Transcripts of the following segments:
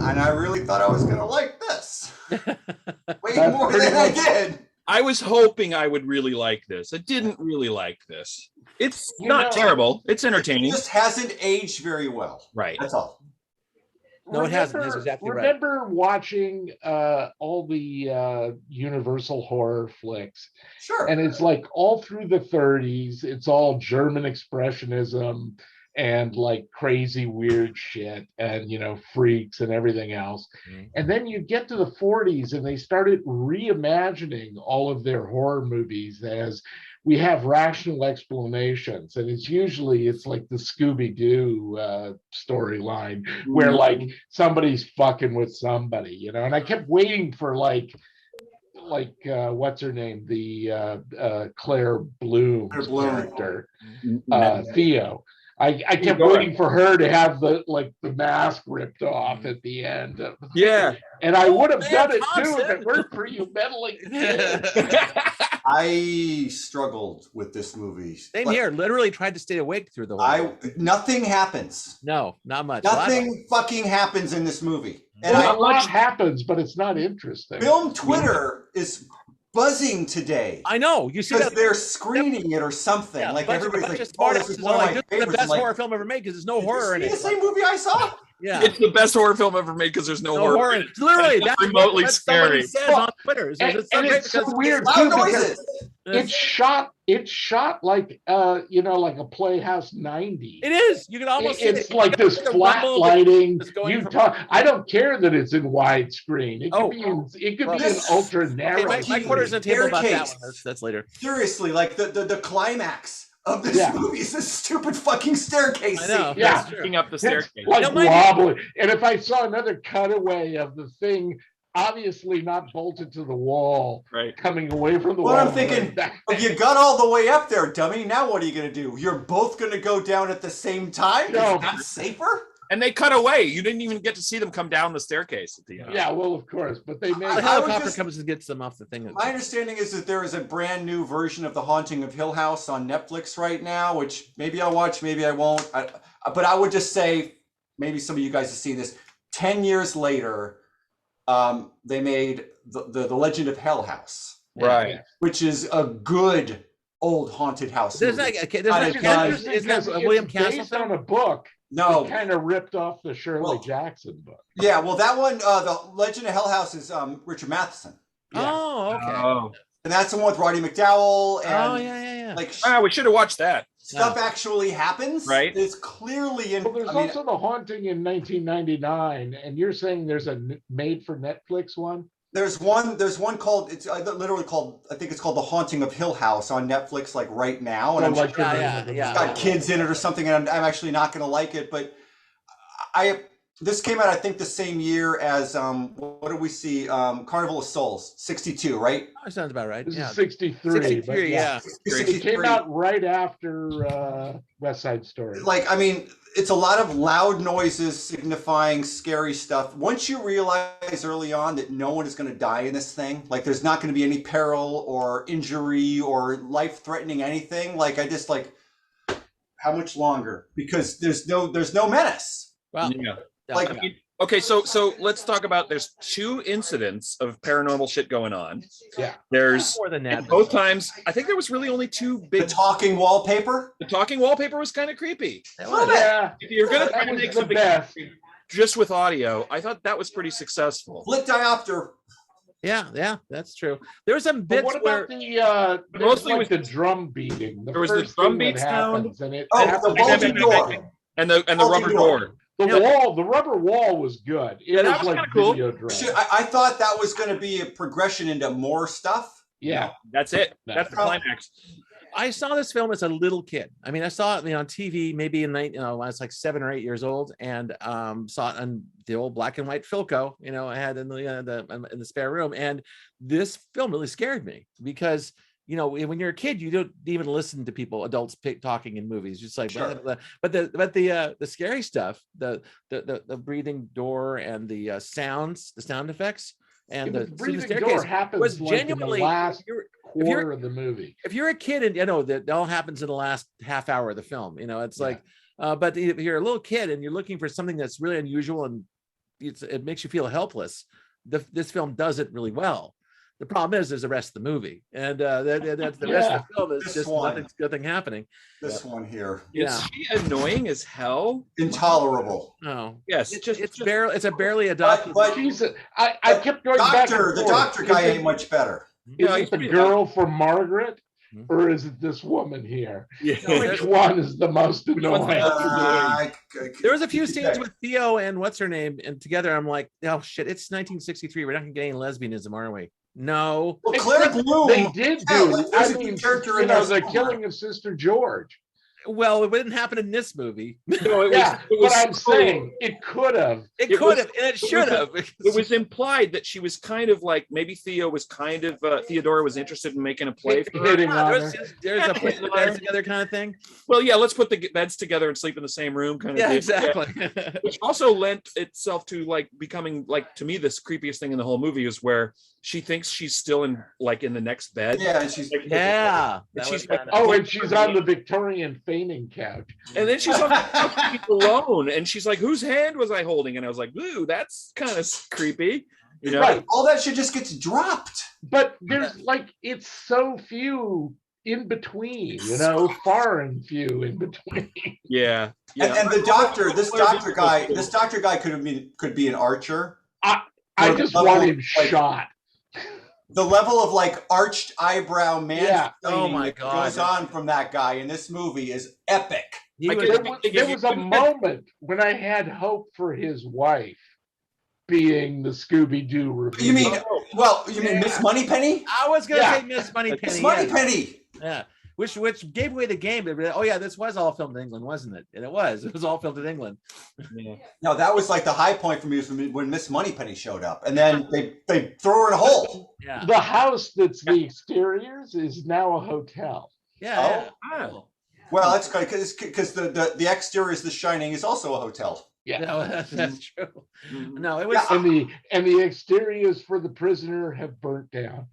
And I really thought I was gonna like this way That's more pretty than I much- did. I was hoping I would really like this. I didn't really like this. It's You not know, terrible. It's It entertaining. just hasn't aged very well. Right. That's all. No, it hasn't. That's exactly right. Remember watching all the Universal horror flicks, Sure. and it's like all through the 30s, it's all German expressionism and like crazy weird shit and freaks and everything else. And then you get to the 40s and they started reimagining all of their horror movies as we have rational explanations, and it's like the Scooby-Doo storyline where like somebody's fucking with somebody, and I kept waiting for like what's her name, the Claire Bloom character, Theo. I kept waiting for her to have the mask ripped off at the end. Yeah. And I would have done it too if it weren't for you meddling. I struggled with this movie. Same here. Literally tried to stay awake through the whole. Nothing happens. No, not much. Nothing fucking happens in this movie. And a lot happens, but it's not interesting. Film Twitter is buzzing today. I know. You see because that they're screening it or something. Yeah, like everybody's like, "Oh, this is one of my favorites." the best horror film ever made because there's no horror in it. The same movie I saw. Yeah, it's the best horror film ever made because there's no horror in it. Literally, that's remotely what scary. Says on Twitter. It's so weird loud too, noises. It's shot like like a Playhouse 90. It is. You can almost. It's like this flat lighting. I don't care that it's in widescreen. It could be in ultra narrow. My quarter's on the table about that one. That's later. Seriously, like the climax of this movie is this stupid fucking staircase. I know. Yeah, picking up the staircase. It's like wobbly. And if I saw another cutaway of the thing obviously not bolted to the wall, right, coming away from the wall. Well, I'm thinking, you got all the way up there, dummy. Now what are you going to do? You're both going to go down at the same time? No. Is that safer? And they cut away. You didn't even get to see them come down the staircase at the end. Yeah, well, of course, but they made the helicopter comes and gets them off the thing. My understanding is that there is a brand new version of The Haunting of Hill House on Netflix right now, which maybe I'll watch, maybe I won't. But I would just say, maybe some of you guys have seen this. 10 years later, they made the Legend of Hell House, right? Which is a good old haunted house. There's like is that a William Castle based on a book? No, kind of ripped off the Shirley Jackson book. Yeah, well, that one, the Legend of Hell House, is Richard Matheson. Yeah. Oh, okay. Oh. And that's the one with Roddy McDowell. And yeah. Like, we should have watched that. Stuff actually happens, right? It's clearly in. Well, there's also The Haunting in 1999, and you're saying there's a made for Netflix one. There's one called, it's literally called, I think it's called The Haunting of Hill House on Netflix, like right now. And Oh, I'm like it's got kids in it or something, and I'm actually not going to like it. But this came out, I think, the same year as what did we see? Carnival of Souls, 62, right? That sounds about right. This is 63. 63, yeah. It came out right after West Side Story. Like, I mean, it's a lot of loud noises signifying scary stuff. Once you realize early on that no one is going to die in this thing, like there's not going to be any peril or injury or life-threatening anything, like I just like, how much longer? Because there's no menace. Well, yeah. Like, okay, so let's talk about, there's 2 incidents of paranormal shit going on. Yeah. There's more than that. Both times, I think there was really only 2 big. The talking wallpaper? The talking wallpaper was kind of creepy. Yeah. If you're going to try to make something best. just with audio, I thought that was pretty successful. Flip diopter. Yeah, that's true. There were some bits what about where mostly with the drum beating? There was the drum beat sound. The bulging door. And the rubber door. The rubber wall was good. That was like kind of cool. I thought that was going to be a progression into more stuff. Yeah, no, that's it. That's the climax. I saw this film as a little kid. I mean, I saw it on TV maybe in when I was like 7 or 8 years old, and saw it on the old black and white Philco. I had in the spare room, and this film really scared me because. When you're a kid, you don't even listen to adults talking in movies. Just like, sure. but the scary stuff, the breathing door and the sound effects, and the breathing staircase door happens was like genuinely. in the last quarter of the movie. If you're a kid, and you know that all happens in the last half hour of the film, you know, it's like, but if you're a little kid and you're looking for something that's really unusual and it makes you feel helpless, this film does it really well. The problem is there's the rest of the movie, and the rest of the film is just nothing happening. This one here. Is she annoying as hell? Intolerable. No. Yes. It's a barely adopted. But I kept going back. The doctor guy ain't much better. Is it the girl from Margaret, or is it this woman here? Yeah. Which one is the most annoying? There was a few scenes with Theo and what's her name, and together I'm like, oh shit, it's 1963. We're not gonna get any lesbianism, are we? No. Well, Claire Bloom. They did do. I I mean, you know, the killing of Sister George. Well, it didn't happen in this movie. No, it Yeah, was but I'm saying it could have. It could have, and it should have. It was implied that she was kind of like, maybe Theo was kind of Theodora was interested in making a play for her. Hitting on her. There's a put the beds together kind of thing. Well, yeah, let's put the beds together and sleep in the same room kind of Yeah, thing. exactly. Yeah. Which also lent itself to like becoming like, to me, this creepiest thing in the whole movie is where she thinks she's still in the next bed. Yeah, and she's like, Yeah. And she's like, Oh, and she's on the Victorian fainting couch. and then she's on the couch alone, and she's like, "Whose hand was I holding?" And I was like, "Ooh, that's kind of creepy." You know, Right. all that shit just gets dropped. But there's like, it's so few in between, you know, far and few in between. yeah. And the doctor, this doctor guy could be an archer. I just want him shot. The level of like arched eyebrow man Oh my God. goes on from that guy in this movie is epic. There was a moment when I had hope for his wife being the Scooby-Doo review. You mean Miss Moneypenny? I was gonna say Miss Moneypenny. Miss Moneypenny. Yeah. Which gave away the game. Oh yeah, this was all filmed in England, wasn't it? And it was all filmed in England. Yeah. No, that was like the high point for me was when Miss Moneypenny showed up, and then they threw her in a hole. Yeah. The house that's the exteriors is now a hotel. Yeah. Oh. Well, that's good because the exterior is The Shining is also a hotel. Yeah. No, that's true. Mhm. No, it was. And the exteriors for the prisoner have burnt down.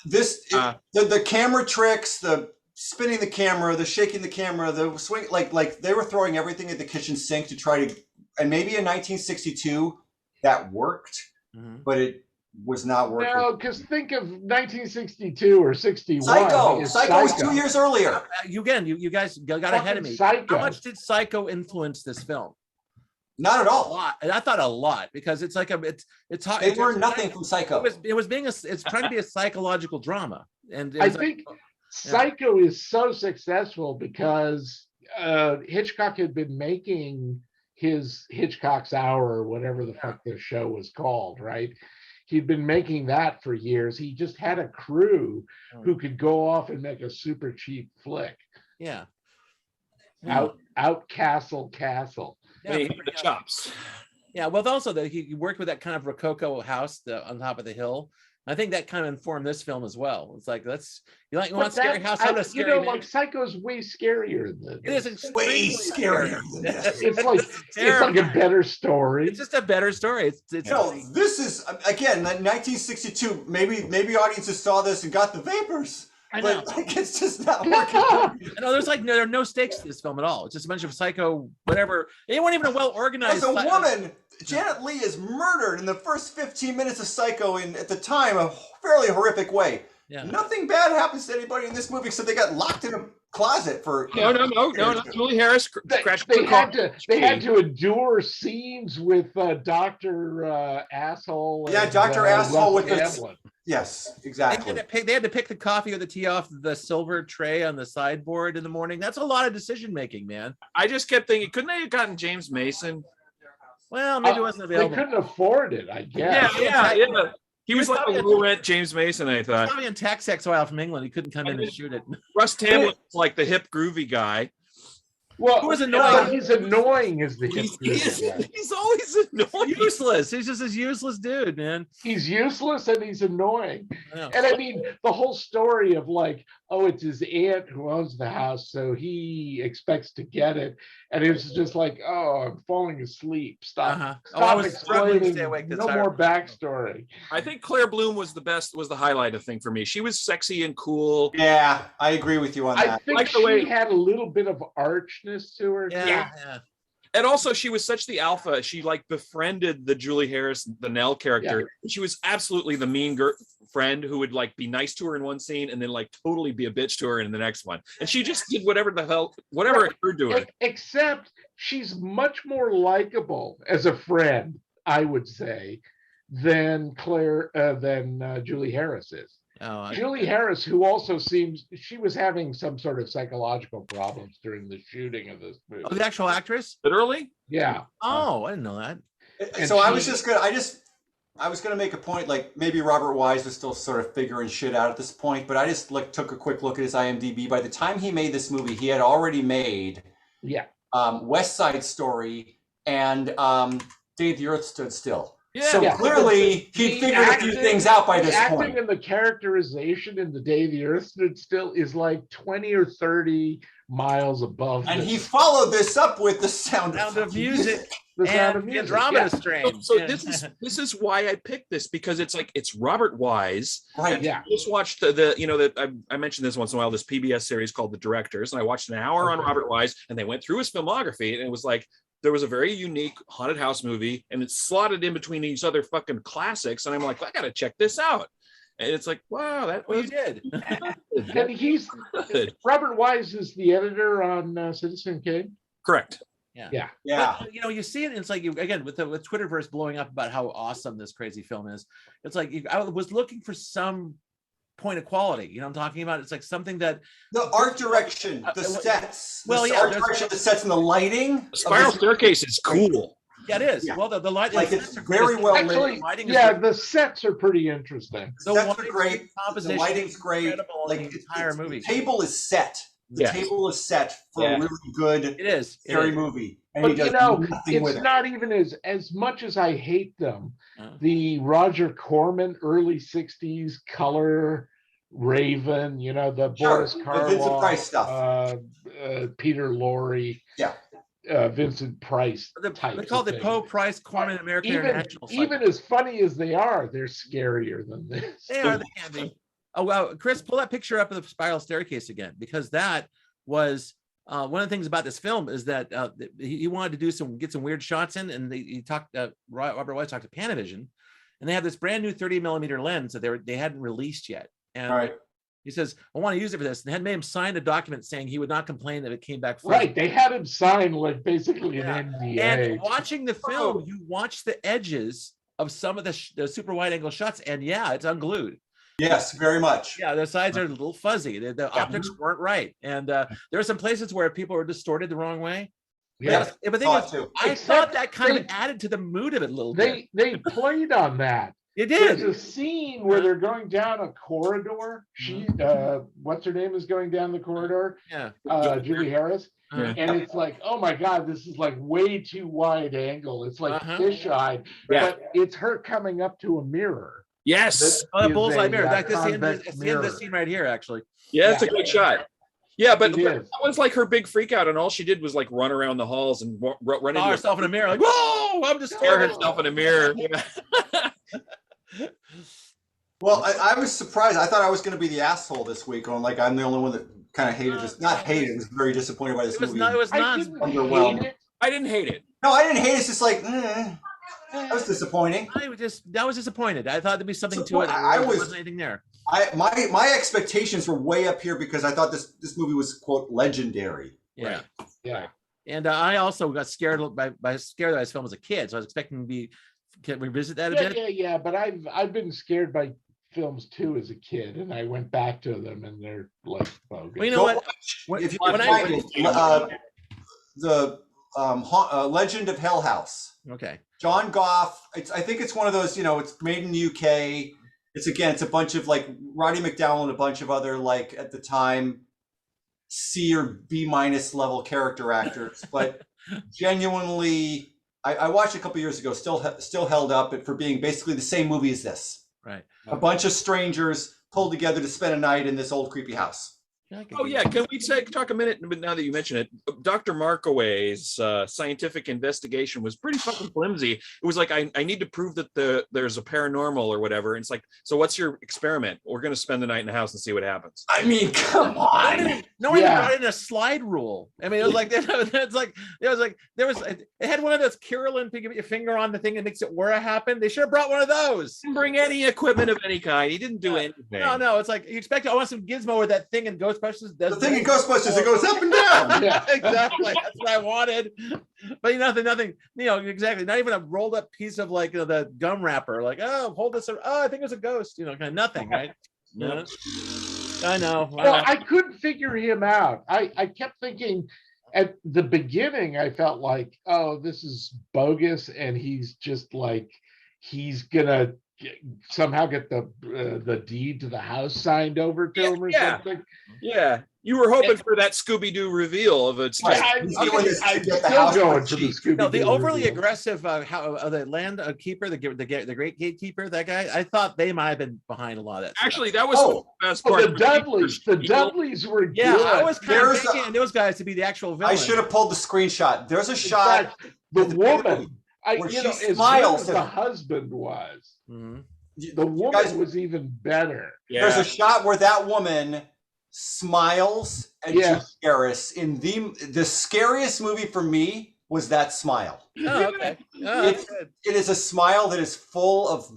The camera tricks, the spinning the camera, the shaking the camera, the swing, like they were throwing everything at the kitchen sink to try to, and maybe in 1962 that worked, but it was not working. No, because think of 1962 or 61. Psycho was 2 years earlier. You guys got ahead of me. Psycho. How much did Psycho influence this film? Not at A all. lot. And I thought a lot because it's like it's hard. They learned nothing from Psycho. It's trying to be a psychological drama, and I think Psycho is so successful because Hitchcock had been making his Hitchcock's Hour or whatever the fuck this show was called, right? He'd been making that for years. He just had a crew who could go off and make a super cheap flick. Yeah. Out castle. Yeah, the chops. Yeah, well, also that he worked with that kind of Rococo house on top of the hill. I think that kind of informed this film as well. It's like you want a scary house, have a scary man. Like Psycho's way scarier than It is way scarier than this. It's like a better story. It's just a better story. This is again 1962. Maybe audiences saw this and got the vapors. I know. But like, it's just not working. No, there are no stakes to this film at all. It's just a bunch of psycho, whatever. They weren't even a well organized. As a woman, Janet Leigh is murdered in the first 15 minutes of Psycho in, at the time, a fairly horrific way. Yeah. Nothing bad happens to anybody in this movie except they got locked in a closet for. No. Julie Harris crashed. They had to endure scenes with Dr. Asshole. Yeah, Dr. Asshole with the. Yes, exactly. They had to pick the coffee or the tea off the silver tray on the sideboard in the morning. That's a lot of decision making, man. I just kept thinking, couldn't they have gotten James Mason? Well, maybe it wasn't available. They couldn't afford it, I guess. Yeah. He was like a low rent James Mason, I thought. Probably in tax exile from England. He couldn't come in and shoot it. Russ Tamlin was like the hip groovy guy. Well, who was annoying? He's annoying as the He's always annoying. Useless. He's just this useless dude, man. He's useless and he's annoying. I know. And I mean, the whole story of like, oh, it's his aunt who owns the house, so he expects to get it. And it's just like, oh, I'm falling asleep. Stop. Oh, I Stop was struggling to explaining. stay awake this No entire more backstory. I think Claire Bloom was the best, was the highlight of thing for me. She was sexy and cool. Yeah, I agree with you on I that. think Like the she way- had a little bit of archness to her. Yeah, too. yeah. And also, she was such the alpha. She like befriended the Julie Harris, the Nell character. She was absolutely the mean friend who would like be nice to her in one scene and then like totally be a bitch to her in the next one. And she just did whatever the hell, whatever occurred to her. Except she's much more likable as a friend, I would say, than Julie Harris is. Oh, Julie Harris, who also seems she was having some sort of psychological problems during the shooting of this movie. oh, the actual actress? Literally? Yeah. Oh, I didn't know that. And So I was she- just gonna, I was gonna make a point, like maybe Robert Wise was still sort of figuring shit out at this point, but I just like took a quick look at his IMDb. By the time he made this movie, he had already made West Side Story and Day the Earth Stood Still. Yeah. So Yeah. clearly he figured a few things out by the this acting point. and the characterization in The Day the Earth Stood Still is like 20 or 30 miles above. And this. he followed this up with the sound of music. The Sound of And the Music. Andromeda Yeah. Strain. So Yeah. this is why I picked this, because it's like it's Robert Wise. Right. Yeah. I just watched the I mentioned this once in a while, this PBS series called The Directors, and I watched an hour on Okay. Robert Wise, and they went through his filmography, and it was like there was a very unique haunted house movie, and it's slotted in between these other fucking classics, and I'm like, I gotta check this out. And it's like, wow, that Well, was you did. And he's Robert Wise is the editor on Citizen Kane. correct. Yeah. Yeah. But, you know, you see it, and it's like you again with Twitterverse blowing up about how awesome this crazy film is. It's like I was looking for some point of quality. You know what I'm talking about? It's like something that The art direction, the sets, well, the yeah, art there's- direction, the sets and the lighting. The Spiral of this- Staircase is cool. yeah, it is. Yeah. Well, the light, Like, the it's sets are very great. well Actually, lit. Lighting is yeah, great. the sets are pretty interesting. The The sets are lighting, great. The composition lighting's is great. incredible in Like the entire movie. The table is set. The Yes. table is set for Yeah. a really good, It is. It scary is. movie. And he But does you know, nothing with it's it. not even as much as I hate them. Oh. The Roger Corman early 60s color Raven, you know, the Sure, Boris the Vincent Karloff, Price stuff. Peter Lorre, Yeah. Vincent Price. They types call of it things. Poe Price Corman American International. Even as funny as they are, they're scarier than this. They are. They can be. Oh wow, Chris, pull that picture up of the spiral staircase again, because that was one of the things about this film is that he wanted to get some weird shots in, and he talked. Robert Wise talked to Panavision, and they have this brand new 30 millimeter lens that they hadn't released yet. And All right. he says, "I want to use it for this," and had made him sign a document saying he would not complain if it came back fuzzy. Right, they had him sign like basically Yeah. an NDA. And watching the film, you watch the edges of some of the super wide angle shots, and yeah, it's unglued. Yes, very much. Yeah, the sides are a little fuzzy. The optics weren't right, and there are some places where people were distorted the wrong way. Yeah. But the thing Thought is, too. I Except thought that kind of they- added to the mood of it a little bit. They played on that. It There's did. a scene where they're going down a corridor. She, what's her name, is going down the corridor. Yeah. Julie Harris, Yeah. and it's like, oh my god, this is like way too wide angle. It's like Uh-huh. fisheye, Yeah. but it's her coming up to a mirror. Yes. Oh, that is bullseye a, mirror. That's the end of convex the end of the mirror. scene right here, actually. Yeah, that's a Yeah. great shot. Yeah, but It that is. was like her big freak out, and all she did was like run around the halls and run Saw into herself in a mirror, like, whoa, I'm just stare herself in a mirror. Yeah. Well, I was surprised. I thought I was going to be the asshole this week. I'm like, I'm the only one that kind of hated this. Not hated. Was very disappointed by this It was movie. not. It was I not. didn't Underwhelmed. hate it. I didn't hate it. No, I didn't hate it. It's just like, that was disappointing. I was disappointed. I thought there'd be something So to it. I There was- wasn't anything there. My expectations were way up here because I thought this movie was, quote, legendary. Yeah. Yeah. And I also got scared by this film as a kid, so I was expecting to can we revisit that a bit? Yeah. But I've been scared by films too as a kid, and I went back to them, and they're like bogus. Well, you know Go what? watch, When- if you when can I- find it, the Legend of Hell House. Okay. John Goff. I think it's one of those. It's made in the UK. It's a bunch of like Roddy McDowell and a bunch of other like at the time C or B minus level character actors, but genuinely, I watched it a couple years ago. Still held up for being basically the same movie as this. Right. A bunch of strangers pulled together to spend a night in this old creepy house. Oh yeah, can we talk a minute? But now that you mention it, Dr. Markaway's scientific investigation was pretty fucking flimsy. It was like I need to prove that there's a paranormal or whatever. And it's like, so what's your experiment? We're gonna spend the night in the house and see what happens. I mean, come on. No one even brought in a slide rule. I mean, it was like it had one of those Carolyn, you get your finger on the thing that makes it where it happened. They should have brought one of those. Didn't bring any equipment of any kind. He didn't do anything. No, it's like you expect. I want some gizmo with that thing in Ghostbusters. The thing in Ghostbusters, it goes up and down. Yeah, exactly. That's what I wanted. But nothing. Exactly. Not even a rolled up piece of like the gum wrapper. Like, oh, hold this. Oh, I think it was a ghost. Kind of nothing, right? No. I know. Well, I couldn't figure him out. I kept thinking at the beginning, I felt like, oh, this is bogus, and he's just like, he's gonna somehow get the deed to the house signed over to him or something. Yeah, you were hoping for that Scooby-Doo reveal of it. I'm still going to the Scooby-Doo. No, the overly reveal. aggressive the land keeper, the great gatekeeper, that guy. I thought they might have been behind a lot of that. Actually, that was the best part. The Dudleys. The Dudleys were good. Yeah, I was kind of thinking those guys to be the actual villain. I should have pulled the screenshot. There's a shot. The woman. Where she as smiles. good as the husband was. Mhm. The woman was even better. Yeah. There's a shot where that woman smiles at Jim Harris in the scariest movie for me was that smile. Oh, okay. Oh, it is a smile that is full of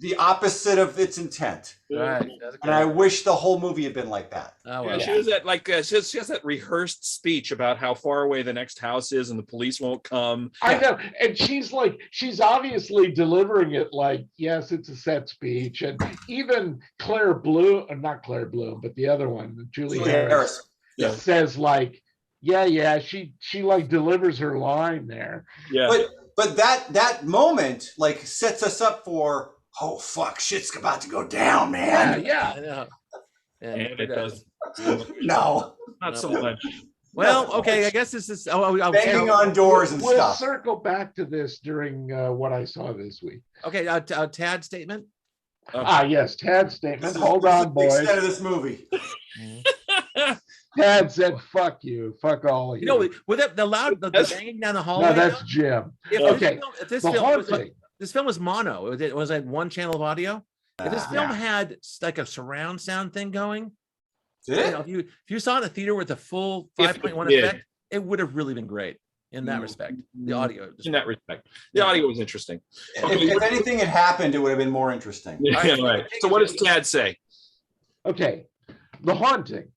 the opposite of its intent. Right. And I wish the whole movie had been like that. Oh, well. She has that she has that rehearsed speech about how far away the next house is and the police won't come. I know, and she's obviously delivering it like, yes, it's a set speech, and even not Claire Bloom, but the other one, Julie Harris, says like, she like delivers her line there. Yeah, but that moment like sets us up for. Oh fuck! Shit's about to go down, man. Yeah. I know. and it does. No, Not so much. Well, okay. I guess this is banging on doors and We'll stuff. circle back to this during what I saw this week. Okay. Tad statement. Yes, Tad's statement. Hold on, boys. Extent of this movie. Tad said, "Fuck you, fuck all of you." With the banging down the hallway. No, that's Jim. If this The film was haunting. this film was mono. It was like one channel of audio. If this film had like a surround sound thing going, Did it? if you saw it in a theater with a full 5.1 effect, it would have really been great in that respect. The audio. In that respect, the audio was interesting. If anything had happened, it would have been more interesting. Yeah, right. So what does Tad say? Okay, The Haunting.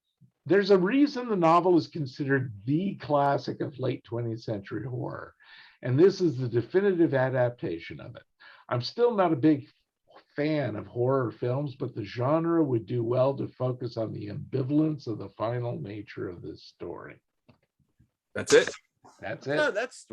There's a reason the novel is considered the classic of late 20th century horror, and this is the definitive adaptation of it. I'm still not a big fan of horror films, but the genre would do well to focus on the ambivalence of the final nature of this story. That's it. That's it. No, that's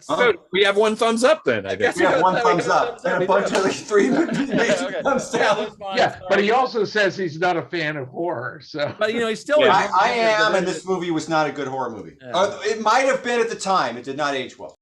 So we have one thumbs up then. I guess. We have one thumbs up and a bunch of three Okay. thumbs down. Yeah, but he also says he's not a fan of horror. So, But he's still. I am, and this movie was not a good horror movie. Yeah. It might have been at the time. It did not age well.